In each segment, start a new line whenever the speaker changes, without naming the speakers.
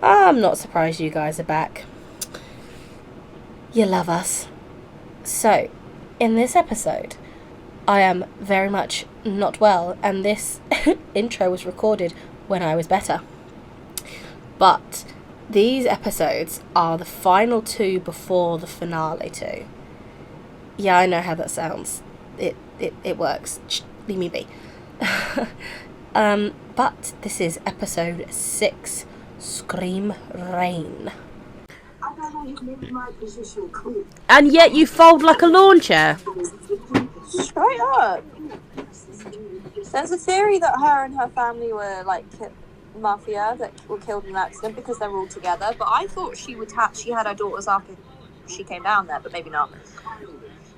I'm not surprised you guys are back. You love us. So, in this episode, I am very much not well, and this intro was recorded when I was better. But these episodes are the final two before the finale two. Yeah, I know how that sounds. It works. Shh, leave me be. But this is episode 6, Scream Rain. And yet you fold like a lawn chair.
Straight up. There's a theory that her and her family were like mafia that were killed in an accident because they were all together. But I thought she had her daughters after she came down there, but maybe not.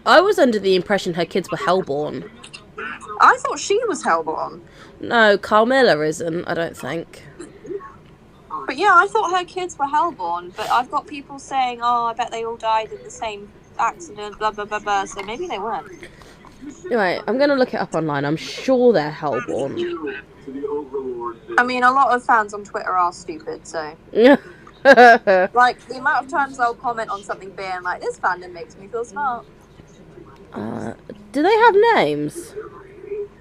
I was under the impression her kids were hellborn.
I thought she was hellborn.
No, Carmilla isn't, I don't think.
But yeah, I thought her kids were hellborn. But I've got people saying, oh, I bet they all died in the same accident, blah, blah, blah, blah. So maybe they weren't.
Anyway, I'm going to look it up online. I'm sure they're hellborn.
I mean, a lot of fans on Twitter are stupid, so... Like, the amount of times I'll comment on something being like, this fandom makes me feel smart.
Do they have names?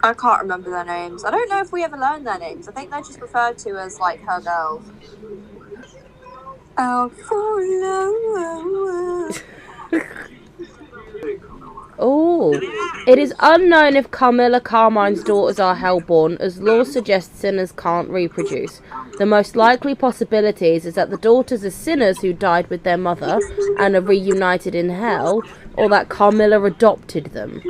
I can't remember their names. I don't know if we ever learned their names. I think they're just referred to as, like, her girls. Oh,
Oh, it is unknown if Carmilla Carmine's daughters are hellborn, as law suggests sinners can't reproduce. The most likely possibilities is that the daughters are sinners who died with their mother and are reunited in hell, or that Carmilla adopted them.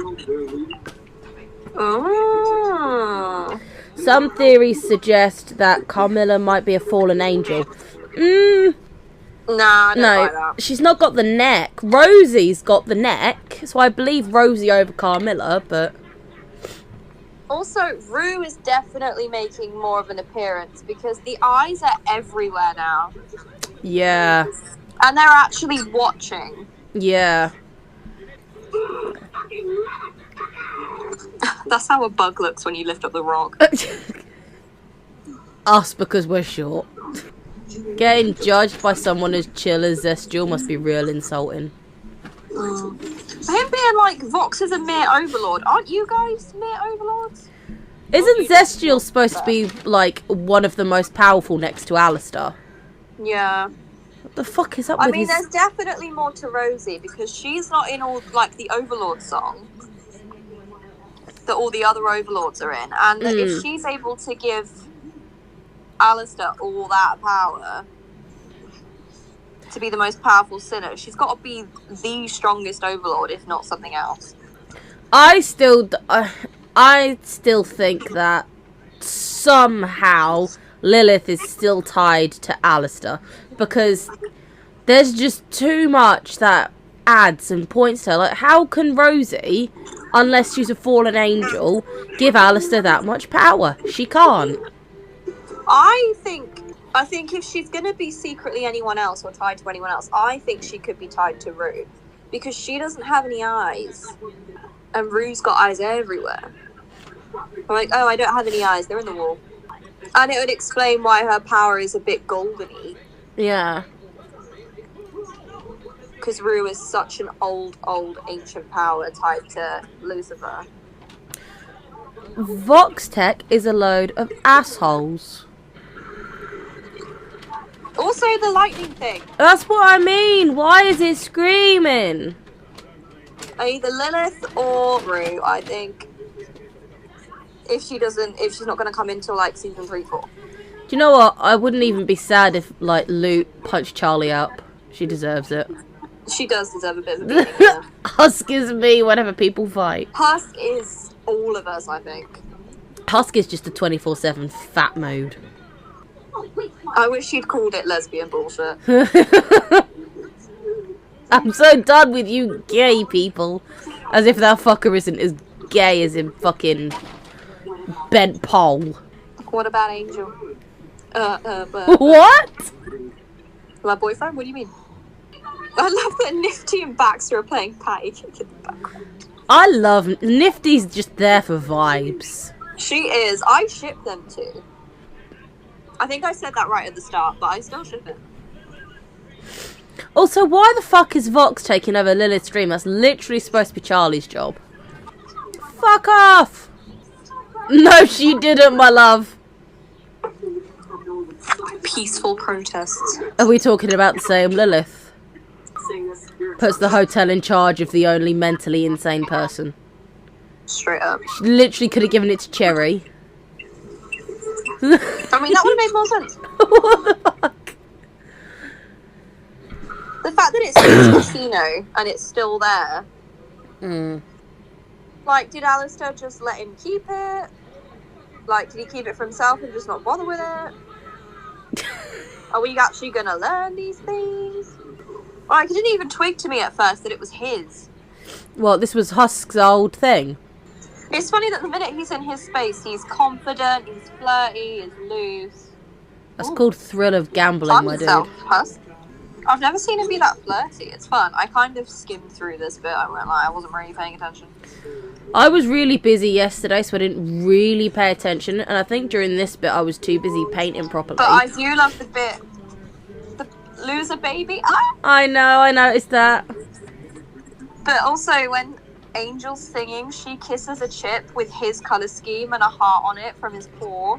Oh.
Some theories suggest that Carmilla might be a fallen angel.
Nah, I don't buy that.
She's not got the neck. Rosie's got the neck, so I believe Rosie over Carmilla, but...
Also, Rue is definitely making more of an appearance because the eyes are everywhere now.
Yeah.
And they're actually watching.
Yeah.
That's how a bug looks when you lift up the rock.
Us, because we're short. Getting judged by someone as chill as Zestial must be real insulting.
Him being like, Vox is a mere overlord. Aren't you guys mere overlords?
Isn't Zestial supposed to be, like, one of the most powerful next to Alastor?
Yeah.
What the fuck is up with his...
there's definitely more to Rosie, because she's not in all, like, the Overlord song that all the other Overlords are in. And if she's able to give Alastor all that power to be the most powerful sinner, she's got to be the strongest Overlord, if not something else.
I still think that somehow Lilith is still tied to Alastor, because there's just too much that adds and points to her. Like, how can Rosie, unless she's a fallen angel, give Alastor that much power? She can't.
I think if she's going to be secretly anyone else or tied to anyone else, I think she could be tied to Rue, because she doesn't have any eyes, and Rue's got eyes everywhere. I'm like, oh, I don't have any eyes, they're in the wall. And it would explain why her power is a bit golden-y.
Yeah.
Because Rue is such an old ancient power tied to Lucifer.
Vox Tech is a load of assholes.
Also, the lightning thing.
That's what I mean. Why is it screaming?
Either Lilith or Rue, I think. If she's not going to come until like season 3-4.
Do you know what? I wouldn't even be sad if, like, Loot punched Charlie up. She deserves it.
She does deserve a bit of a beating. Yeah.
Husk is me whenever people fight.
Husk is all of us, I think.
Husk is just a 24/7 fat mode.
I wish she'd called it lesbian bullshit.
I'm so done with you gay people. As if that fucker isn't as gay as in fucking bent pole.
What about Angel?
What?
My boyfriend? What do you mean? I love that Nifty and Baxter are playing patty cake in the background.
I love... Nifty's just there for vibes.
She is. I ship them too. I think I said that right at the start, but I still ship it.
Also, why the fuck is Vox taking over Lilith's dream? That's literally supposed to be Charlie's job. Fuck off! No, she didn't, my love.
Peaceful protests.
Are we talking about the same Lilith? Puts the hotel in charge of the only mentally insane person.
Straight up.
She literally could have given it to Cherry.
I mean, that would have made more sense.
What the fuck?
The fact that it's in a casino and it's still there. Like, did Alastor just let him keep it? Like, did he keep it for himself and just not bother with it? Are we actually gonna learn these things? Like, it didn't even twig to me at first that it was his.
Well, this was Husk's old thing.
It's funny that the minute he's in his space, he's confident, he's flirty, he's loose.
That's called thrill of gambling, my dude.
Husk. I've never seen him be that flirty. It's fun. I kind of skimmed through this bit. I won't lie. I wasn't really paying attention.
I was really busy yesterday, so I didn't really pay attention. And I think during this bit, I was too busy painting properly.
But I do love the bit. The loser baby. Ah!
I know. I noticed that.
But also, when Angel's singing, she kisses a chip with his colour scheme and a heart on it from his paw.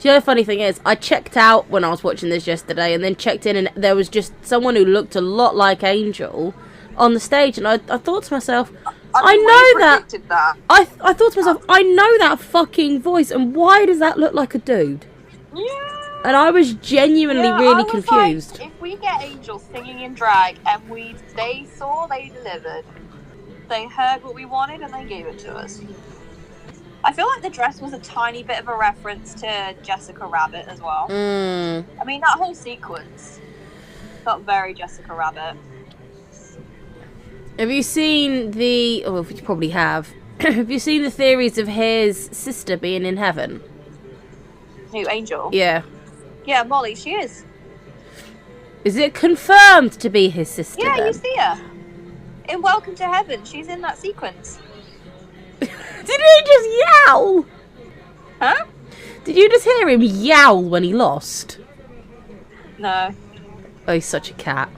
The other funny thing is, I checked out when I was watching this yesterday, and then checked in, and there was just someone who looked a lot like Angel on the stage, and I thought to myself, I know that. I thought to myself, I know that fucking voice, and why does that look like a dude?
Yeah.
And I was genuinely really confused.
Like, if we get Angel singing in drag, and they saw, they delivered. They heard what we wanted, and they gave it to us. I feel like the dress was a tiny bit of a reference to Jessica Rabbit as well. I mean, that whole sequence felt very Jessica Rabbit.
Have you seen the... Oh, you probably have. Have you seen the theories of his sister being in heaven?
Who, Angel?
Yeah.
Yeah, Molly, she is.
Is it confirmed to be his sister,
Yeah,
then?
you see her. In Welcome to Heaven, she's in that sequence.
Did he just yowl?
Huh?
Did you just hear him yowl when he lost?
No.
Oh, he's such a cat.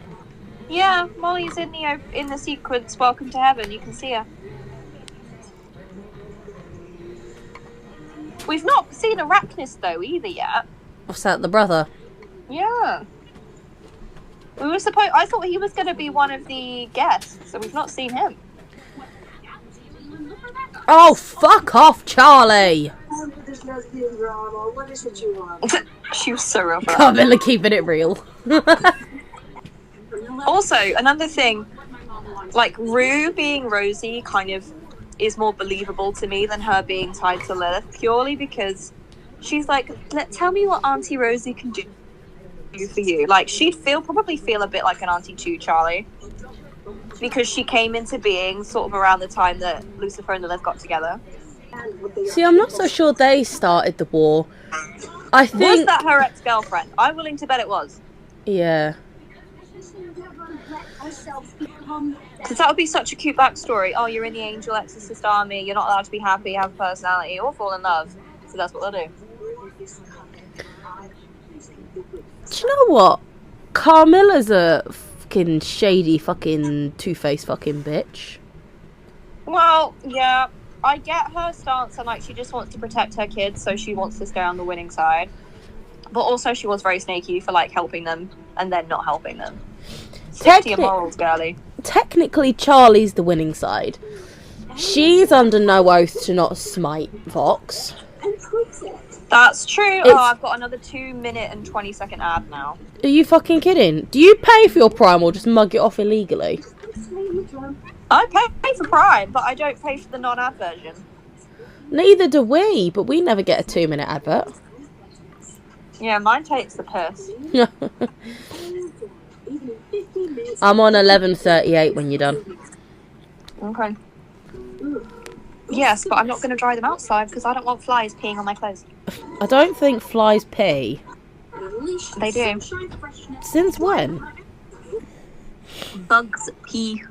Yeah, Molly's in the sequence Welcome to Heaven. You can see her. We've not seen Arachnus though either yet.
What's that? The brother?
Yeah. I thought he was going to be one of the guests, so we've not seen him.
Oh, fuck off, Charlie!
She was so real.
Carmilla keeping it real.
Also, another thing, like, Rue being Rosie kind of is more believable to me than her being tied to Lilith, purely because she's like, tell me what Auntie Rosie can do for you. Like, she'd probably feel a bit like an auntie to Charlie, because she came into being sort of around the time that Lucifer and Lilith got together.
See, I'm not so sure they started the war. I think...
Was that her ex-girlfriend? I'm willing to bet it was.
Yeah.
Because that would be such a cute backstory. Oh, you're in the Angel Exorcist army, you're not allowed to be happy, have a personality, or fall in love. So that's what they'll do.
Do you know what? Carmilla's a fucking shady fucking two-faced fucking bitch.
Well, yeah, I get her stance, and like, she just wants to protect her kids, so she wants to stay on the winning side. But also, she was very snaky for like helping them and then not helping them. Stick to your morals, girly.
Technically, Charlie's the winning side. She's under no oath to not smite Vox.
That's true. Oh, I've got another 2-minute and 20-second ad now.
Are you fucking kidding? Do you pay for your Prime or just mug it off illegally?
I pay for Prime, but I don't pay for the non-ad version.
Neither do we, but we never get a 2-minute advert.
Yeah, mine takes the piss.
I'm on 11:38 when you're done.
Okay. Yes, but I'm not going to dry them outside because I don't want flies peeing on my clothes.
I don't think flies pee.
They do.
Since when?
Bugs pee.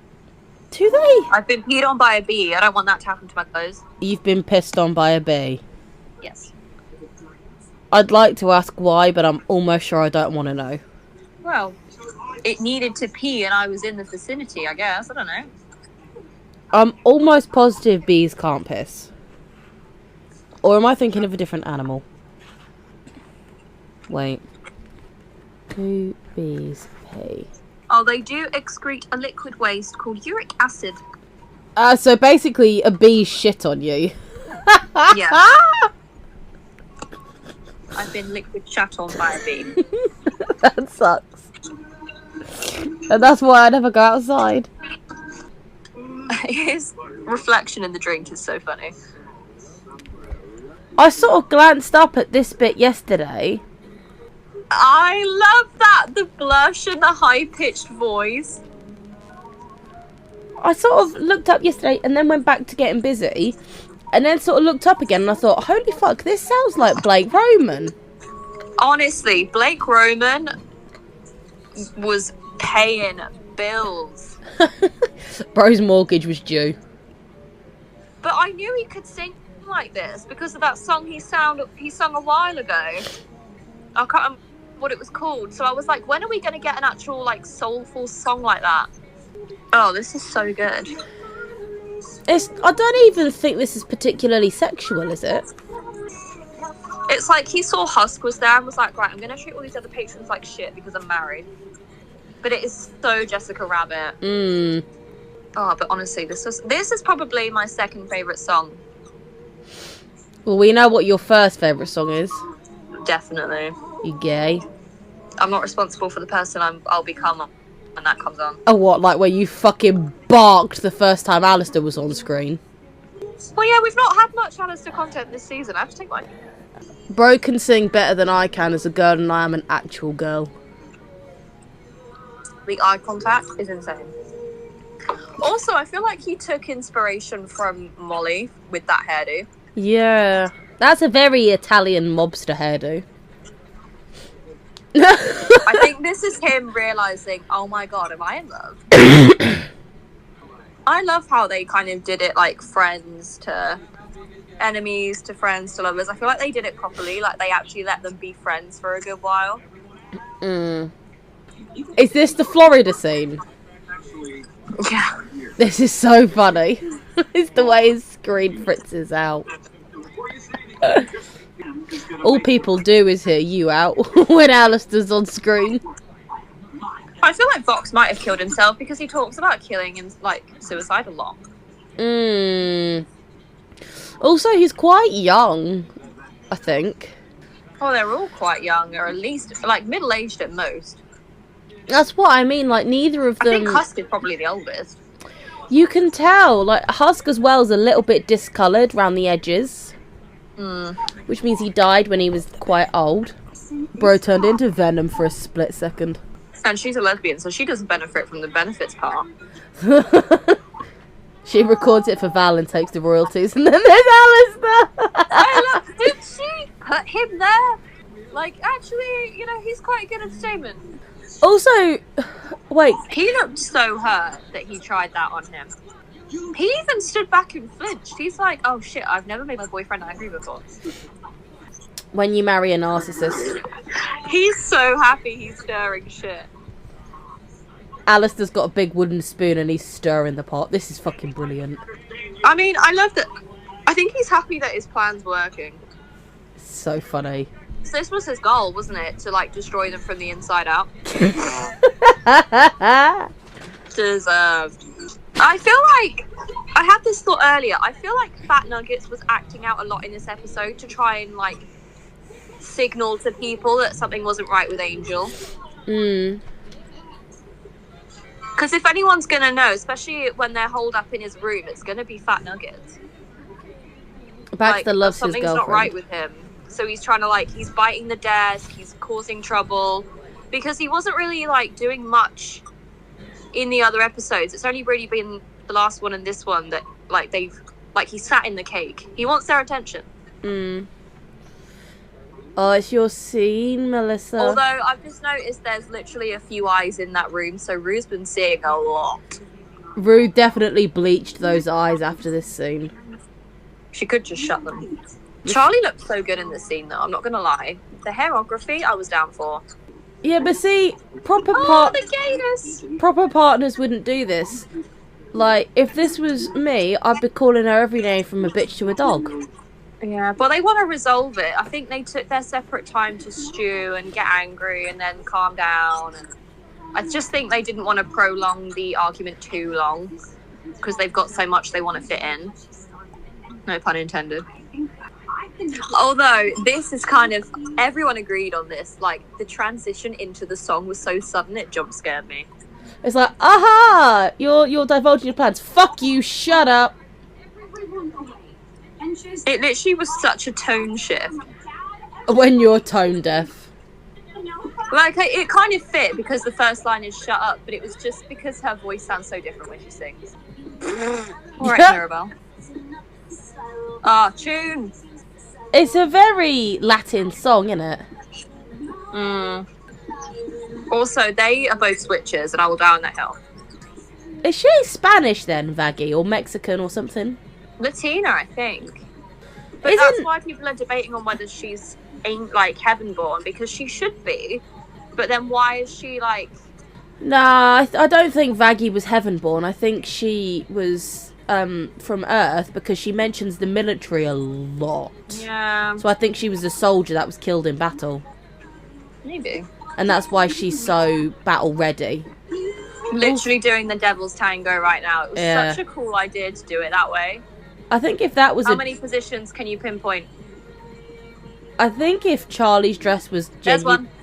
Do they?
I've been peed on by a bee. I don't want that to happen to my clothes.
You've been pissed on by a bee.
Yes.
I'd like to ask why, but I'm almost sure I don't want to know.
Well, it needed to pee and I was in the vicinity, I guess. I don't know.
I'm almost positive bees can't piss. Or am I thinking of a different animal? Wait. Do bees pee?
Oh, they do excrete a liquid waste called uric acid.
So basically a bee shit on you.
Yeah. I've been liquid shat on by a bee.
That sucks. And that's why I never go outside.
His reflection in the drink is so funny.
I sort of glanced up at this bit yesterday.
I love that, the blush and the high-pitched voice.
I sort of looked up yesterday and then went back to getting busy. And then sort of looked up again and I thought, holy fuck, this sounds like Blake Roman.
Honestly, Blake Roman was paying bills.
Bro's mortgage was due.
But I knew he could sing like this because of that song he sung a while ago. I can't remember what it was called. So I was like, when are we going to get an actual like soulful song like that? Oh, this is so good.
I don't even think this is particularly sexual, is it?
It's like he saw Husk was there and was like, right, I'm going to treat all these other patrons like shit because I'm married. But it is so Jessica Rabbit. Oh, but honestly, this is probably my second favourite song.
Well, we know what your first favourite song is.
Definitely.
You gay.
I'm not responsible for the person I'll become when that comes on.
Oh, what? Like where you fucking barked the first time Alastor was on screen?
Well, yeah, we've not had much Alastor content this season. I have to take mine.
Bro can sing better than I can as a girl, and I am an actual girl.
The eye contact is insane. Also, I feel like he took inspiration from Molly with that hairdo.
Yeah. That's a very Italian mobster hairdo.
I think this is him realising, oh my god, am I in love? I love how they kind of did it like friends to enemies to friends to lovers. I feel like they did it properly. Like they actually let them be friends for a good while.
Is this the Florida scene?
Yeah.
This is so funny. It's the way his screen fritzes out. All people do is hear you out when Alastor's on screen.
I feel like Vox might have killed himself because he talks about killing and like suicide a lot.
Also, he's quite young, I think.
Oh, they're all quite young, or at least like middle-aged at most.
That's what I mean. Like neither of them.
I think Husk is probably the oldest.
You can tell. Like Husk as well is a little bit discoloured around the edges. Which means he died when he was quite old. Bro turned into Venom for a split second.
And she's a lesbian, so she doesn't benefit from the benefits part.
She records it for Val and takes the royalties, and then there's Alastor.
Did she put him there? Like, actually, you know, he's quite good at entertainment.
Also, wait.
He looked so hurt that he tried that on him. He even stood back and flinched. He's like, oh shit, I've never made my boyfriend angry before.
When you marry a narcissist.
He's so happy he's stirring shit.
Alastor's got a big wooden spoon and he's stirring the pot. This is fucking brilliant.
I mean, I love that. I think he's happy that his plan's working.
It's so funny.
So this was his goal, wasn't it? To like destroy them from the inside out. Deserved. I feel like I had this thought earlier. I feel like Fat Nuggets was acting out a lot in this episode to try and like signal to people that something wasn't right with Angel. Because if anyone's gonna know, especially when they're holed up in his room, it's gonna be Fat Nuggets.
Baxter loves his
something's
girlfriend.
not right with him. So he's trying to like, he's biting the desk, he's causing trouble. Because he wasn't really like doing much in the other episodes. It's only really been the last one and this one that like he sat in the cake. He wants their attention.
Oh, it's your scene, Melissa.
Although I've just noticed there's literally a few eyes in that room, so Rue's been seeing a lot.
Rue definitely bleached those eyes after this scene.
She could just shut them. Charlie looked so good in this scene, though. I'm not gonna lie. The hairography, I was down for.
Yeah, but see, proper partners wouldn't do this. Like, if this was me, I'd be calling her every day from a bitch to a dog.
Yeah, but they want to resolve it. I think they took their separate time to stew and get angry and then calm down. And I just think they didn't want to prolong the argument too long because they've got so much they want to fit in. No pun intended. Although this is kind of, everyone agreed on this. Like, the transition into the song was so sudden it jump scared me.
It's like, aha! You're divulging your plans. Fuck you, shut up.
It literally was such a tone shift.
When you're tone deaf.
Like, it kind of fit because the first line is shut up, but it was just because her voice sounds so different when she sings. Alright, Mirabelle. Ah, tune!
It's a very Latin song, isn't it?
Also, they are both switchers, and I will die on that hill.
Is she Spanish then, Vaggie, or Mexican or something?
Latina, I think. But that's why people are debating on whether she's like heaven-born, because she should be. But then why is she like...
Nah, I don't think Vaggie was heaven-born. I think she was from Earth because she mentions the military a lot.
Yeah.
So I think she was a soldier that was killed in battle.
Maybe.
And that's why she's so battle-ready.
Literally doing the devil's tango right now. It was such a cool idea to do it that way.
I think if that was
How many positions can you pinpoint?
I think if Charlie's dress was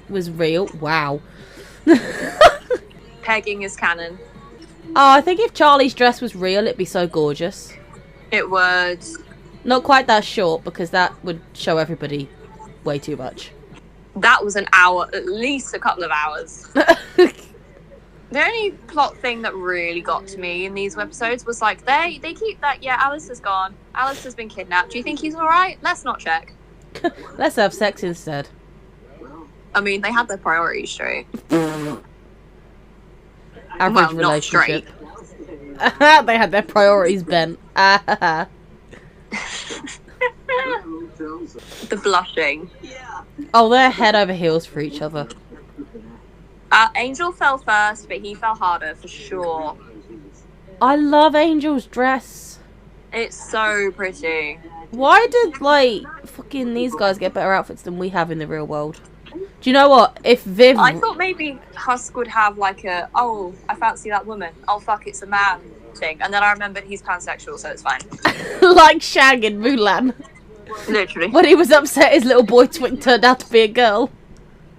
was real, wow.
Pegging is canon.
Oh, I think if Charlie's dress was real, it'd be so gorgeous.
It would.
Not quite that short, because that would show everybody way too much.
That was an hour, at least a couple of hours. The only plot thing that really got to me in these episodes was like, they keep that, yeah, Alastor's gone. Alastor's been kidnapped. Do you think he's alright? Let's not check.
Let's have sex instead.
I mean, they had their priorities straight.
Average relationship. They had their priorities bent. The
blushing.
Oh, they're head over heels for each other.
Angel fell first, but he fell harder for sure.
I love Angel's dress.
It's so pretty.
Why did, like, fucking these guys get better outfits than we have in the real world? Do you know what? If Viv...
I thought maybe Husk would have, like, a, oh, I fancy that woman. Oh, fuck, it's a man thing. And then I remembered he's pansexual, so it's fine.
Like Shag in Mulan.
Literally.
When he was upset his little boy twin turned out to be a girl.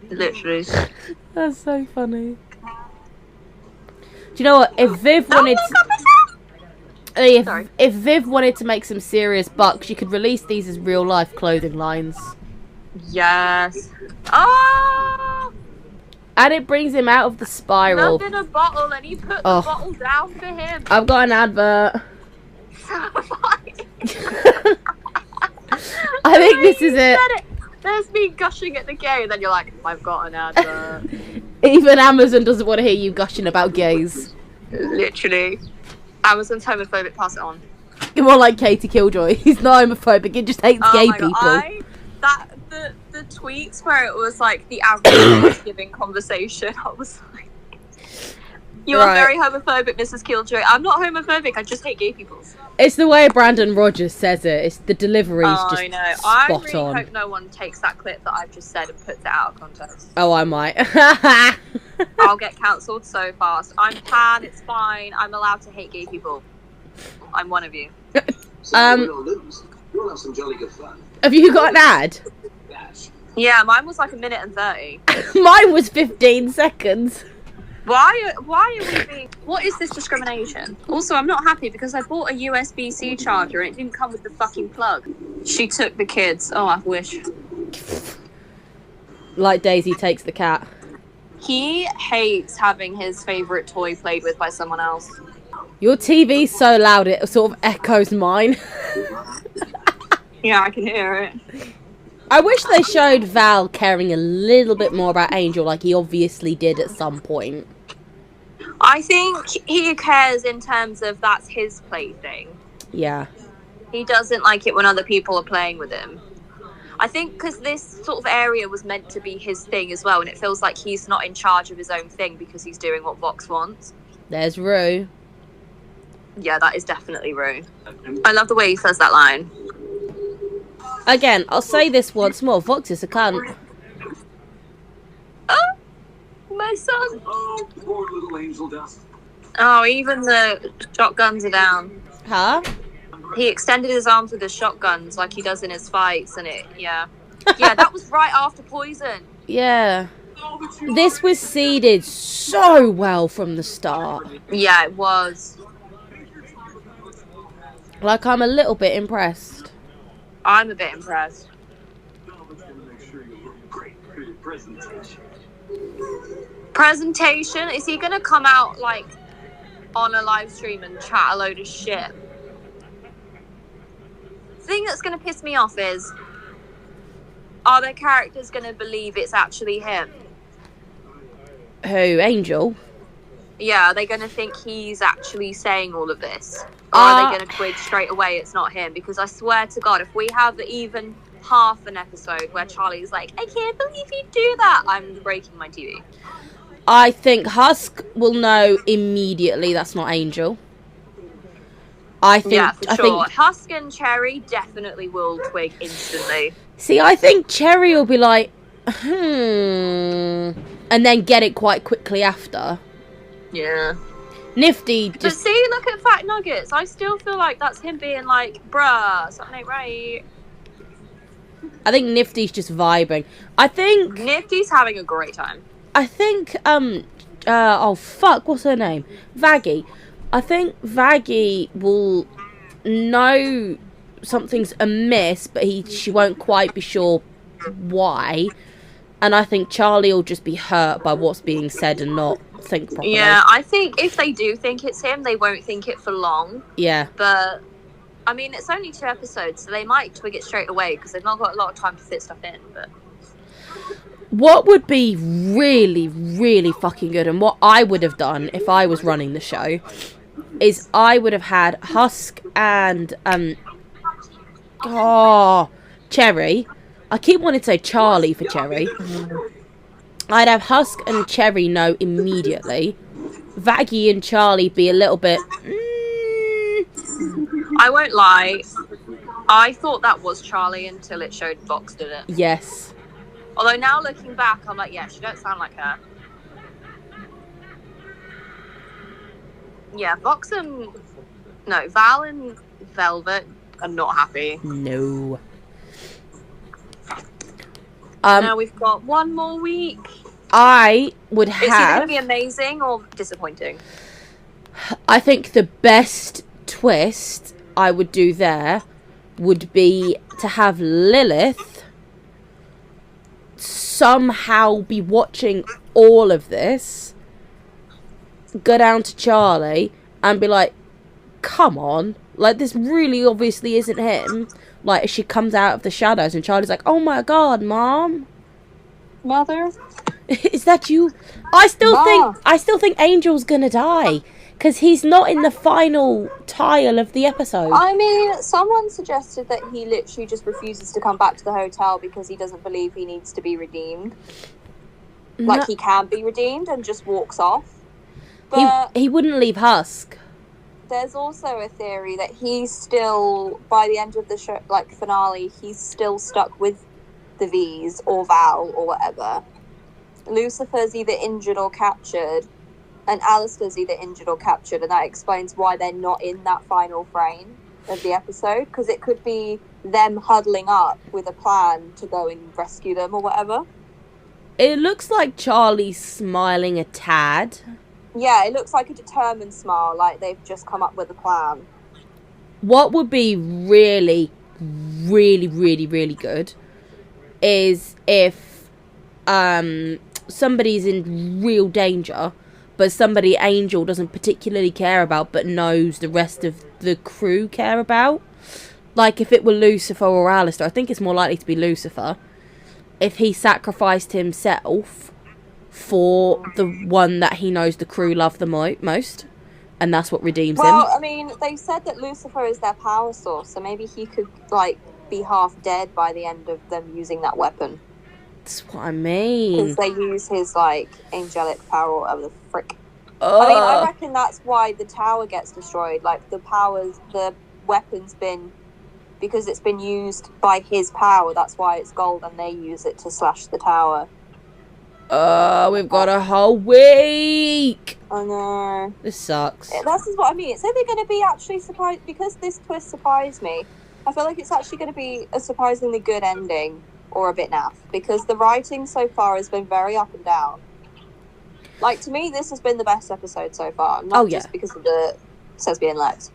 Literally.
That's so funny. Do you know what? If Viv wanted if Viv wanted to make some serious bucks, she could release these as real life clothing lines.
Yes. Oh!
And it brings him out of the spiral.
Love in a bottle, and he put the bottle down for him.
I've got an advert.
So funny.
I think this is it.
There's me gushing at the gay, and then you're like, I've got an advert.
Even Amazon doesn't want to hear you gushing about gays.
Literally. Amazon's homophobic, pass it on.
You're more like Katie Killjoy. He's not homophobic, he just hates gay people.
God. The tweets where it was like the average Thanksgiving conversation, I was like, you are very homophobic, Mrs. Killjoy. I'm not homophobic, I just hate gay people.
It's the way Brandon Rogers says it. It's the delivery's just
I know.
spot
I really
on.
hope no one takes that clip that I've just said and puts it out of context.
Oh, I might.
I'll get cancelled so fast. I'm pan, it's fine. I'm allowed to hate gay people. I'm one of you.
You'll have some jolly good fun.
Have you got an ad?
Yeah, mine was like 1 minute and 30.
Mine was 15 seconds.
Why are we being... What is this discrimination? Also, I'm not happy because I bought a USB-C charger and it didn't come with the fucking plug. She took the kids. Oh, I wish.
Like Daisy takes the cat.
He hates having his favourite toy played with by someone else.
Your TV's so loud it sort of echoes mine.
Yeah, I can hear it.
I wish they showed Val caring a little bit more about Angel like he obviously did at some point.
I think he cares in terms of that's his plaything.
Yeah.
He doesn't like it when other people are playing with him. I think because this sort of area was meant to be his thing as well, and it feels like he's not in charge of his own thing because he's doing what Vox wants.
There's Rue.
Yeah, that is definitely Rue. I love the way he says that line.
Again, I'll say this once more. Vox is a cunt.
Oh, my son.
Oh, poor little angel dust.
Oh, even the shotguns are down.
Huh?
He extended his arms with his shotguns like he does in his fights, and yeah, that was right after poison.
Yeah. This was seeded so well from the start.
Yeah, it was.
Like, I'm a little bit impressed.
I'm a bit impressed. Presentation? Is he gonna come out like on a live stream and chat a load of shit? The thing that's gonna piss me off is, are their characters gonna believe it's actually him?
Who? Angel?
Yeah, are they gonna think he's actually saying all of this? Or are they gonna twig straight away it's not him? Because I swear to God, if we have even half an episode where Charlie's like, I can't believe you do that, I'm breaking my TV.
I think Husk will know immediately that's not Angel. I think,
yeah, for sure. Husk and Cherry definitely will twig instantly.
See, I think Cherry will be like, and then get it quite quickly after.
Yeah.
Nifty just...
But see, look at Fat Nuggets. I still feel like that's him being like, bruh, something ain't right.
I think Nifty's just vibing. I think...
Nifty's having a great time.
I think, oh fuck, what's her name? Vaggie. I think Vaggie will know something's amiss, but she won't quite be sure why. And I think Charlie will just be hurt by what's being said and not think properly.
Yeah, I think if they do think it's him, they won't think it for long.
Yeah.
But, I mean, it's only 2 episodes, so they might twig it straight away, because they've not got a lot of time to fit stuff in, but...
What would be really, really fucking good, and what I would have done if I was running the show, is I would have had Husk and, Cherry. I keep wanting to say Charlie for Cherry. I'd have Husk and Cherry know immediately. Vaggie and Charlie be a little bit...
I won't lie. I thought that was Charlie until it showed Vox did it.
Yes.
Although now looking back, I'm like, yeah, she don't sound like her. Yeah, Vox and... No, Val and Velvet are not happy.
No.
Now we've got 1 more week.
I would have...
Is he going to be amazing or disappointing?
I think the best twist I would do there would be to have Lilith somehow be watching all of this, go down to Charlie and be like, come on, like, this really obviously isn't him. Like, as she comes out of the shadows and Charlie's like, oh my God, Mom.
Mother?
Is that you? I still think Angel's gonna die. Because he's not in the final tile of the episode.
I mean, someone suggested that he literally just refuses to come back to the hotel because he doesn't believe he needs to be redeemed. Like, he can be redeemed and just walks off. But
he wouldn't leave Husk.
There's also a theory that he's still, by the end of the show, like, finale, he's still stuck with the V's or Val or whatever. Lucifer's either injured or captured. And Alastor's either injured or captured, and that explains why they're not in that final frame of the episode, because it could be them huddling up with a plan to go and rescue them or whatever.
It looks like Charlie's smiling a tad.
Yeah, it looks like a determined smile, like they've just come up with a plan.
What would be really, really, really, really good is if somebody's in real danger, but somebody Angel doesn't particularly care about, but knows the rest of the crew care about. Like, if it were Lucifer or Alastor, I think it's more likely to be Lucifer. If he sacrificed himself for the one that he knows the crew love the most, and that's what redeems him.
Well, I mean, they said that Lucifer is their power source, so maybe he could, like, be half dead by the end of them using that weapon.
That's what I mean.
Because they use his, like, angelic power or whatever the frick. I mean, I reckon that's why the tower gets destroyed. Like, the weapon's been... Because it's been used by his power, that's why it's gold, and they use it to slash the tower.
We've got a whole week!
I know.
This sucks.
This is what I mean. It's either going to be actually surprised... Because this twist surprised me, I feel like it's actually going to be a surprisingly good ending, or a bit naff. Because the writing so far has been very up and down. Like, to me, this has been the best episode so far. Not just because of the Hazbin and Lex.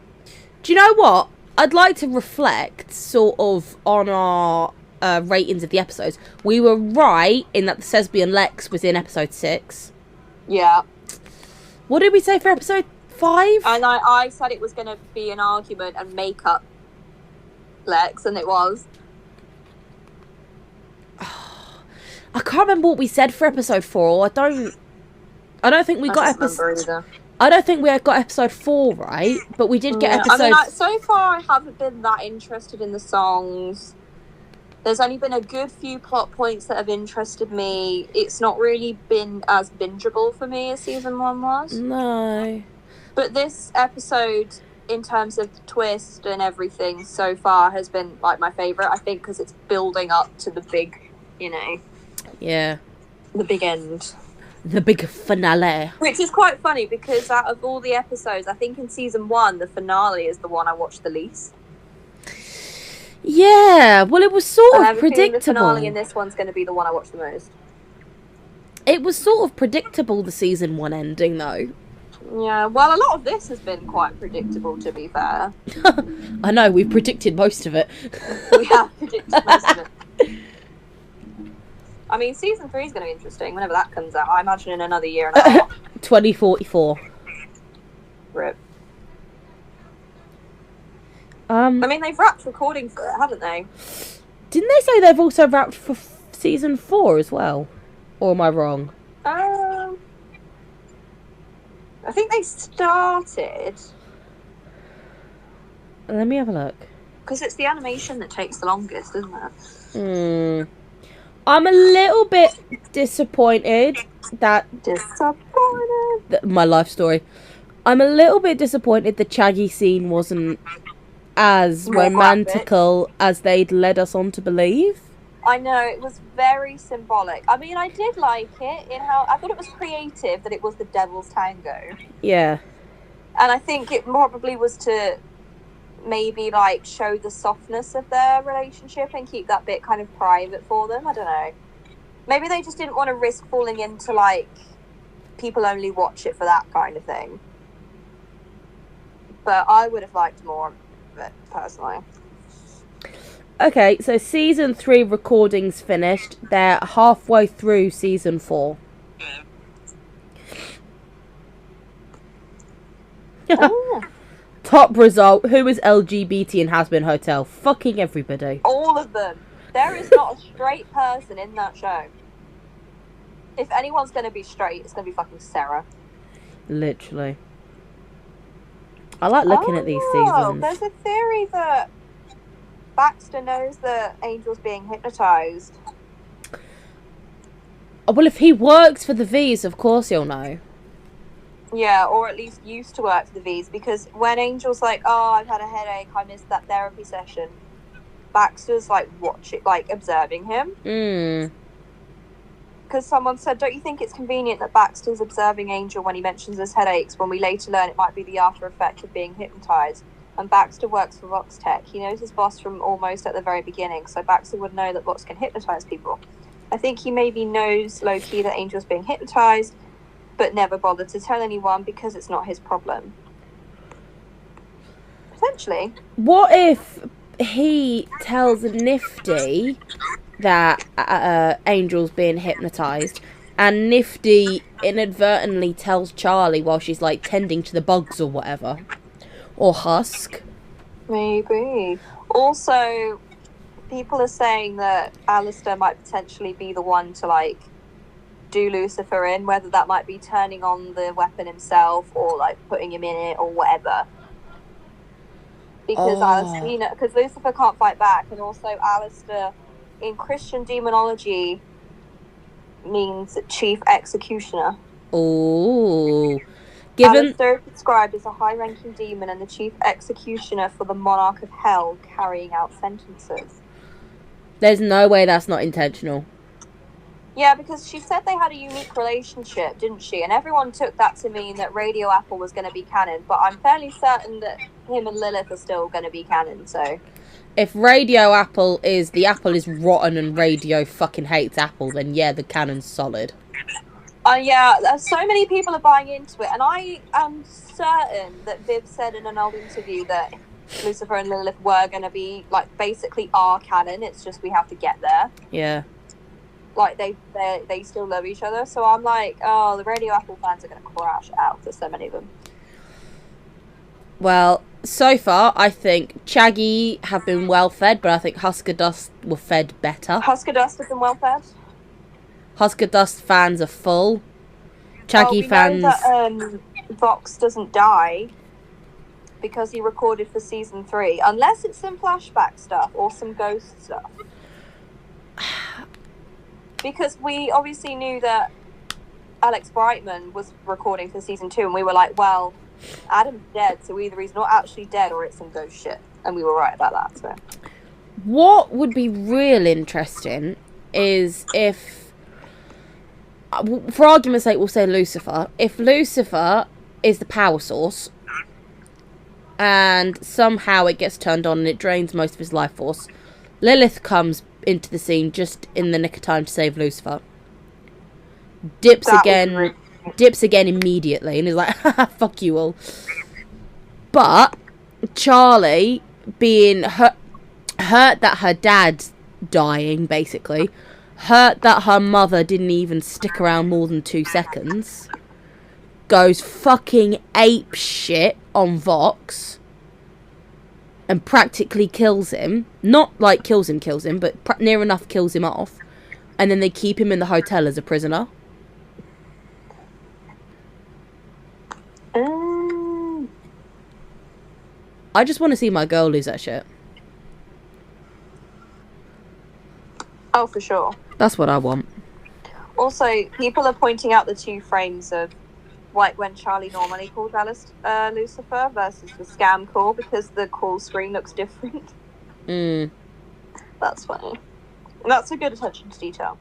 Do you know what? I'd like to reflect, sort of, on our ratings of the episodes. We were right in that the Hazbin Lex was in episode 6.
Yeah.
What did we say for episode 5?
And I said it was going to be an argument and make up Lex, and it was.
I can't remember what we said for episode 4. I don't think we got episode... I don't think we got episode 4 right, but we did get episode...
I mean, so far I haven't been that interested in the songs. There's only been a good few plot points that have interested me. It's not really been as bingeable for me as season 1 was.
No.
But this episode, in terms of the twist and everything so far, has been, like, my favourite, I think, because it's building up to the big,
Yeah.
The big end.
The big finale.
Which is quite funny, because out of all the episodes, I think in season 1, the finale is the one I watched the least.
Yeah, well, it was sort of predictable.
The finale in this one's going to be the one I watch the most.
It was sort of predictable, the season 1 ending, though.
Yeah, well, a lot of this has been quite predictable, to be fair.
I know, we've predicted most of it.
We have predicted most of it. I mean, season 3 is going to be interesting whenever that comes out. I imagine in another year and a half.
2044.
Rip.
I
mean, they've wrapped recording for it, haven't they?
Didn't they say they've also wrapped for season 4 as well? Or am I wrong?
I think they started.
Let me have a look.
Because it's the animation that takes the longest, isn't it?
I'm a little bit disappointed that... my life story. I'm a little bit disappointed the Chaggy scene wasn't as romantical as they'd led us on to believe.
I know, it was very symbolic. I mean, I did like it in how... I thought it was creative that it was the Devil's Tango.
Yeah.
And I think it probably was to maybe, like, show the softness of their relationship and keep that bit kind of private for them. I don't know. Maybe they just didn't want to risk falling into, like, people only watch it for that kind of thing. But I would have liked more of it, personally.
Okay, so season 3 recordings finished. They're halfway through season 4.
Oh.
Top result, who is LGBT in Hazbin Hotel? Fucking everybody.
All of them. There is not a straight person in that show. If anyone's going to be straight, it's going to be fucking Sarah.
Literally. I like looking at these seasons.
There's a theory that Baxter knows that Angel's being hypnotised.
Oh, well, if he works for the V's, of course he'll know.
Yeah, or at least used to work for the V's, because when Angel's like, oh, I've had a headache, I missed that therapy session, Baxter's like observing him. Because someone said, don't you think it's convenient that Baxter's observing Angel when he mentions his headaches, when we later learn it might be the after effect of being hypnotised? And Baxter works for Vox Tech. He knows his boss from almost at the very beginning, so Baxter would know that Vox can hypnotise people. I think he maybe knows low-key that Angel's being hypnotised, but never bothered to tell anyone because it's not his problem. Potentially.
What if he tells Nifty that Angel's being hypnotised, and Nifty inadvertently tells Charlie while she's, like, tending to the bugs or whatever? Or Husk?
Maybe. Also, people are saying that Alastor might potentially be the one to, like, do Lucifer in, whether that might be turning on the weapon himself or, like, putting him in it or whatever. because Alastor, because Lucifer can't fight back, and also Alastor in Christian demonology means chief executioner.
Oh, given
Alastor is described as a high-ranking demon and the chief executioner for the monarch of hell, carrying out sentences.
there's no way that's not intentional.
Yeah, because she said they had a unique relationship, didn't she? And everyone took that to mean that Radio Apple was going to be canon, but I'm fairly certain that him and Lilith are still going to be canon, so...
If Radio Apple is... the apple is rotten and Radio fucking hates Apple, then yeah, the canon's solid.
Yeah, so many people are buying into it, and I am certain that Viv said in an old interview that Lucifer and Lilith were going to be, like, basically our canon, it's just we have to get there.
Yeah.
Like, they still love each other, so I'm like, oh, the Radio Apple fans are going to crash out. There's so many of them.
Well, so far, I think Chaggy have been well fed, but I think Husker Dust were fed better.
Husker Dust have been well fed.
Husker Dust fans are full. Chaggy fans...
know that Vox doesn't die because he recorded for season 3, unless it's some flashback stuff or some ghost stuff. Because we obviously knew that Alex Brightman was recording for season 2, and we were like, well, Adam's dead, so either he's not actually dead or it's some ghost shit. And we were right about that, so.
What would be real interesting is if, for argument's sake, we'll say Lucifer. If Lucifer is the power source, and somehow it gets turned on and it drains most of his life force, Lilith comes into the scene just in the nick of time to save Lucifer. Dips again immediately and is like, haha, fuck you all. But Charlie, being hurt that her dad's dying, basically, hurt that her mother didn't even stick around more than 2 seconds, goes fucking ape shit on Vox and practically kills him. Not like kills him, but near enough kills him off. And then they keep him in the hotel as a prisoner. I just want to see my girl lose that shit.
Oh, for sure.
That's what I want.
Also, people are pointing out the 2 frames of, like, when Charlie normally called Lucifer versus the scam call, because the call screen looks different.
Mm.
That's funny. That's a good attention to detail.